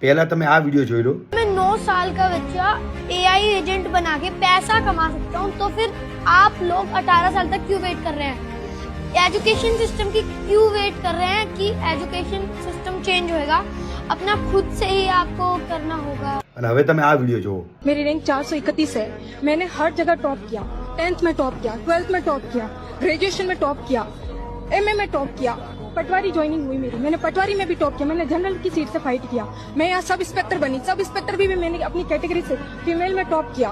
पहला તમે આ વિડિયો જોઈ લો। मैं 9 साल का बच्चा एआई एजेंट बना के पैसा कमा सकता हूँ, तो फिर आप लोग 18 साल तक क्यों वेट कर रहे हैं? एजुकेशन सिस्टम की क्यों वेट कर रहे हैं कि एजुकेशन सिस्टम चेंज होएगा? अपना खुद से ही आपको करना होगा। અને હવે તમે આ વિડિયો જોવો। मेरी रैंक 431 है। मैंने हर जगह टॉप किया, 10th में टॉप किया, 12th में टॉप किया, ग्रेजुएशन में टॉप किया, एमए में टॉप किया, पटवारी ज्वाइनिंग हुई मेरी, मैंने पटवारी में भी टॉप किया, मैंने जनरल की सीट से फाइट किया, मैं यहाँ सब इंस्पेक्टर बनी, सब इंस्पेक्टर भी मैंने अपनी कैटेगरी से फीमेल में टॉप किया।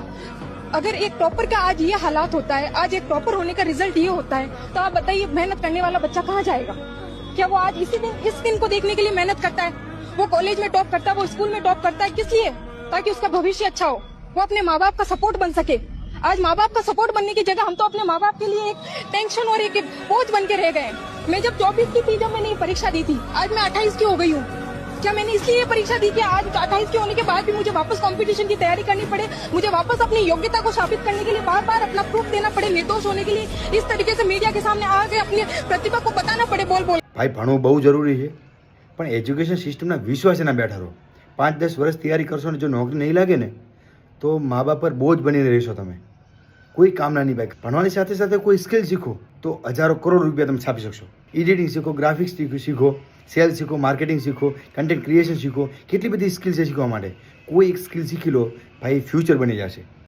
अगर एक टॉपर का आज ये हालात होता है, आज एक टॉपर होने का रिजल्ट ये होता है, तो आप बताइए मेहनत करने वाला बच्चा कहाँ जाएगा? क्या वो आज इस दिन को देखने के लिए मेहनत करता है? वो कॉलेज में टॉप करता है, वो स्कूल में टॉप करता है, किस लिए? ताकि उसका भविष्य अच्छा हो, वो अपने माँ बाप का सपोर्ट बन सके। आज माँ बाप का सपोर्ट बनने की जगह हम तो अपने माँ बाप के लिए एक टेंशन और एक बोझ बन के रह गए। मैं जब 24 की थी, जब मैंने ये परीक्षा दी थी, आज मैं 28 की हो गई हूँ। क्या मैंने इसलिए ये परीक्षा दी कि आज 28 के होने के बाद भी मुझे वापस कंपटीशन की तैयारी करनी पड़े, मुझे वापस अपनी योग्यता को साबित करने के लिए बार बार अपना प्रूफ देना पड़े, निर्दोष होने के लिए इस तरीके से मीडिया के सामने आके अपनी प्रतिभा को बताना पड़े बोल बोल? ભાઈ ભણવું બહુ જરૂરી છે, પણ એજ્યુકેશન સિસ્ટમના વિશ્વાસે ના બેઠા રહો। 5-10 વર્ષ તૈયારી કરશો ને જો નોકરી નહીં લાગે ને તો મા બાપ પર બોજ બનીને રહેશો તમે। કોઈ કામના નહીં ભાઈ। ભણવાની સાથે સાથે કોઈ સ્કિલ શીખો તો હજારો કરોડ રૂપિયા તમે છાપી શકશો। એડિટિંગ શીખો, ગ્રાફિક્સ શીખો, સેલ્સ શીખો, માર્કેટિંગ શીખો, કન્ટેન્ટ ક્રિએશન શીખો, કેટલી બધી સ્કિલ છે શીખવા માટે। કોઈ એક સ્કિલ શીખી લો ભાઈ, ફ્યુચર બની જશે।